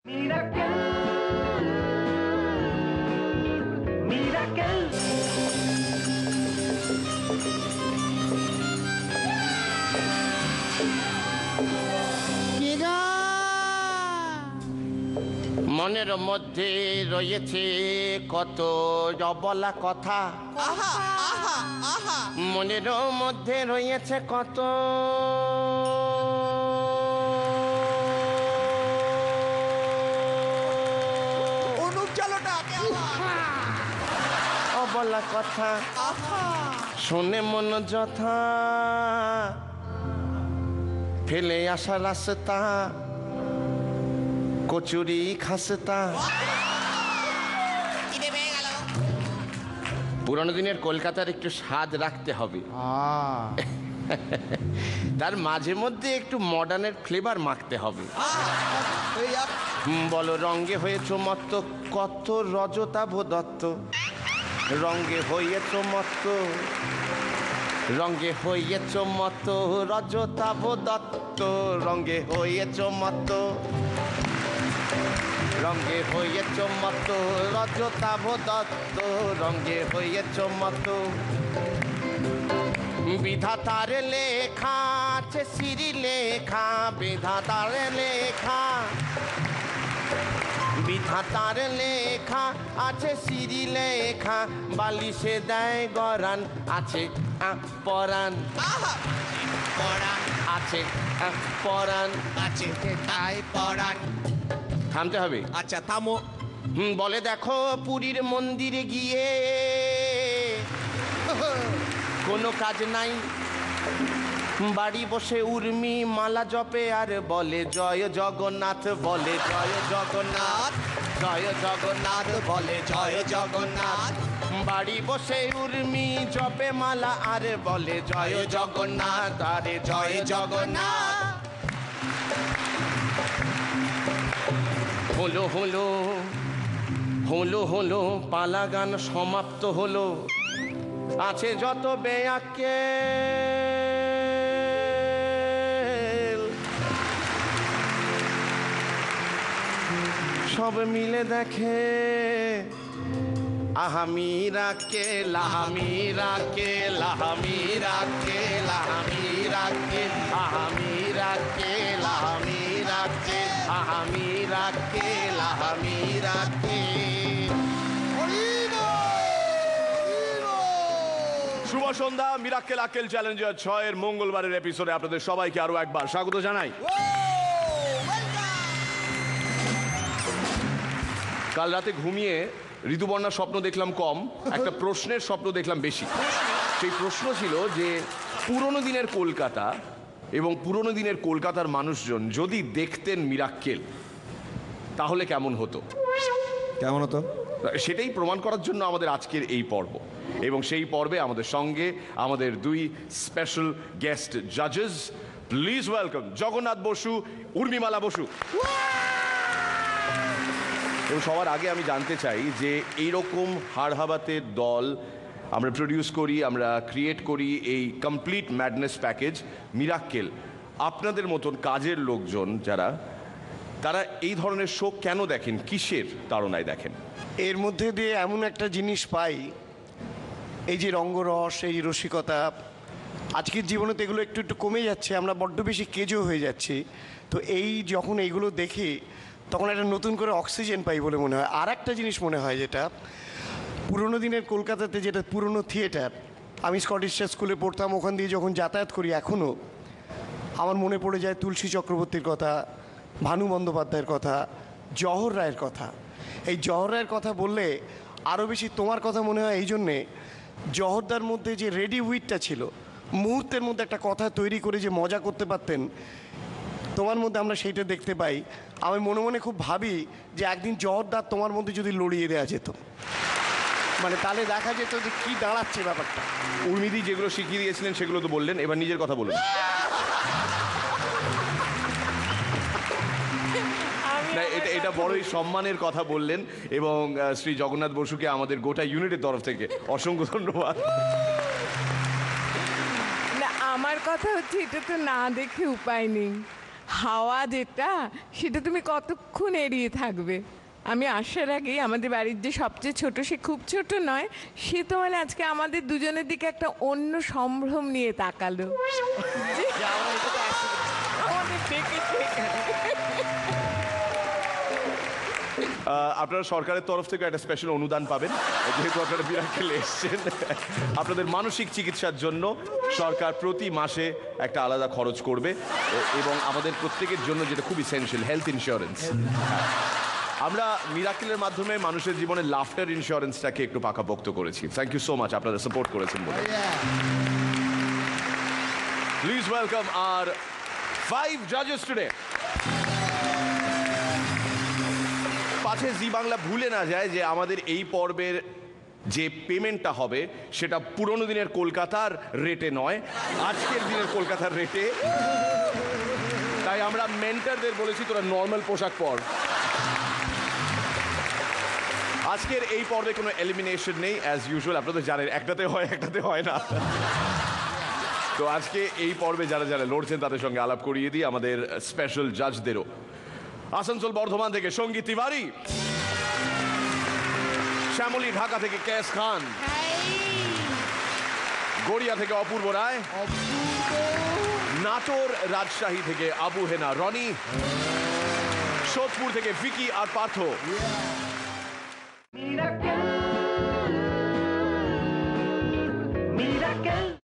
মনের মধ্যে রয়েছে কত অবলা কথা, মনের মধ্যে রয়েছে কত অবলা কথা, শুনে মন যথা ফেলে আসা রাস্তা কচুরি খাসতা। পুরনো দিনের কলকাতার একটু স্বাদ রাখতে হবে, তার মাঝে মধ্যে একটু মডার্নের ফ্লেভার মাখতে হবে। বলো রঙ্গে হয়েছ মত্ত কত রজতাভ দত্ত, রঙ্গে হয়েছ মত্ত, রঙ্গে হয়েছ মত রজতাভ দত্ত, রঙ্গে হয়েছ মত, রঙ্গে হয়েছ মত রজতাভ দত্ত, রঙ্গে হয়েছ মত। বিধাতার লেখা আছে সিঁড়ি লেখা, বিধাতার লেখা, বিধাতার লেখা আছে সিঁড়ি লেখা, বালিশে দেয় গরান আছে পরাণ, পরাণ আছে পরাণ আছে তাই পরাণ। থামতে হবে। আচ্ছা থামো। বলে দেখো পুরীর মন্দিরে গিয়ে কোনো কাজ নাই, বাড়ি বসে উর্মি মালা জপে আর বলে জয় জগন্নাথ, বলে জয় জগন্নাথ, জয় জগন্নাথ, বলে জয় জগন্নাথ। বাড়ি বসে উর্মি জপে মালা আর বলে জয় জগন্নাথ, আরে জয় জগন্নাথ। হলো হলো হলো হলো পালা গান সমাপ্ত হলো, আছে যত বেয়াকে সব মিলে দেখে আহামিরা কে লাহামিরা কে, লাহামিরা কে লাহামিরা কে, আহামিরা কে লাহামিরা কে, আহামিরা কে লাহামিরা কে। শুভ সন্ধ্যা। মিরাক্কেল আক্কেল চ্যালেঞ্জার 6 এর মঙ্গলবারের এপিসোডে আপনাদের সবাইকে আরো একবার স্বাগত জানাই। কাল রাতে ঘুমিয়ে ঋতুবর্ণার স্বপ্ন দেখলাম কম, একটা প্রশ্নের স্বপ্ন দেখলাম বেশি। সেই প্রশ্ন ছিল যে পুরনো দিনের কলকাতা এবং পুরনো দিনের কলকাতার মানুষজন যদি দেখতেন মিরাক্কেল তাহলে কেমন হতো। কেমন হতো সেটাই প্রমাণ করার জন্য আমাদের আজকের এই পর্ব, এবং সেই পর্বে আমাদের সঙ্গে আমাদের দুই স্পেশাল গেস্ট জাজেস। Please welcome Jagannath Basu, Urmimala Basu. এবং সবার আগে আমি জানতে চাই যে এইরকম হাড়হাবাতের দল আমরা প্রডিউস করি, আমরা ক্রিয়েট করি এই কমপ্লিট ম্যাডনেস প্যাকেজ মিরাক্কেল, আপনাদের মতন কাজের লোকজন যারা, তারা এই ধরনের শো কেন দেখেন, কিসের তাড়নায় দেখেন? এর মধ্যে দিয়ে এমন একটা জিনিস পাই, এই যে রঙ্গরস, এই রসিকতা, আজকের জীবনে তো এগুলো একটু একটু কমে যাচ্ছে, আমরা বড্ড বেশি কেজো হয়ে যাচ্ছি। তো এই যখন এইগুলো দেখি তখন একটা নতুন করে অক্সিজেন পাই বলে মনে হয়। আর একটা জিনিস মনে হয়, যেটা পুরনো দিনের কলকাতাতে, যেটা পুরনো থিয়েটার, আমি স্কটিশ স্কুলে পড়তাম, ওখান দিয়ে যখন যাতায়াত করি এখনও আমার মনে পড়ে যায় তুলসী চক্রবর্তীর কথা, ভানু বন্দ্যোপাধ্যায়ের কথা, জহর রায়ের কথা। এই জহর রায়ের কথা বললে আরও বেশি তোমার কথা মনে হয়, এই জন্যে জহরদার মধ্যে যে রেডি উইটটা ছিল, মুহূর্তের মধ্যে একটা কথা তৈরি করে যে মজা করতে পারতেন, তোমার মধ্যে আমরা সেইটা দেখতে পাই। আমি মনে মনে খুব ভাবি যে একদিন জহরদার তোমার মধ্যে যদি লড়িয়ে দেওয়া যেত, মানে তাহলে দেখা যেত যে কী দাঁড়াচ্ছে ব্যাপারটা। উর্মিদি যেগুলো শিখিয়ে দিয়েছিলেন সেগুলো তো বললেন, এবার নিজের কথা বলুন। না, এটা বড়ই সম্মানের কথা বললেন, এবং শ্রী জগন্নাথ বসুকে আমাদের গোটা ইউনিটের তরফ থেকে অসংখ্য ধন্যবাদ। না, আমার কথা হচ্ছে এটা তো না দেখে উপায় নেই। হাওয়া যেটা সেটা তুমি কতক্ষণ এড়িয়ে থাকবে? আমি আসার আগেই আমাদের বাড়ির যে সবচেয়ে ছোট, সে খুব ছোট নয়, সে তো মানে আজকে আমাদের দুজনের দিকে একটা অন্য সম্ভ্রম নিয়ে তাকালো। আমাদের দেখেছে এখানে। আপনারা সরকারের তরফ থেকে একটা স্পেশাল অনুদান পাবেন, যেহেতু আপনারা মিরাক্কেলে এসেছেন। আপনাদের মানসিক চিকিৎসার জন্য সরকার প্রতি মাসে একটা আলাদা খরচ করবে, এবং আমাদের প্রত্যেকের জন্য যেটা খুব ইসেনশিয়াল, হেলথ ইন্স্যুরেন্স। আমরা মিরাক্কেলের মাধ্যমে মানুষের জীবনে লাফটার ইন্স্যুরেন্সটাকে একটু পাকাপোক্ত করেছি। থ্যাংক ইউ সো মাচ, আপনারা সাপোর্ট করেছেন বলে। প্লিজ ওয়েলকাম আর 5 জাজেস টুডে। পাছে জি বাংলা ভুলে না যায় যে আমাদের এই পর্বের যে পেমেন্টটা হবে সেটা পুরনো দিনের কলকাতার রেটে নয়, আজকের দিনের কলকাতার রেটে। তাই আমরা মেন্টরদের বলেছি তোরা নর্মাল পোশাক পর। আজকের এই পর্বে কোনো এলিমিনেশন নেই, অ্যাজ ইউজুয়াল। আপনারা তো জানেন একটাতে হয় একটাতে হয় না। তো আজকে এই পর্বে যারা যারা লড়ছেন তাদের সঙ্গে আলাপ করিয়ে দিই আমাদের স্পেশাল জাজদেরও। আসানসোল বর্ধমান থেকে সঙ্গীত তিওয়ারি, শ্যামলী ঢাকা থেকে কেস খান, গড়িয়া থেকে অপূর্ব রায়, নাটোর রাজশাহী থেকে আবু হেনা রনি, সোদপুর থেকে ভিকি আর পার্থ।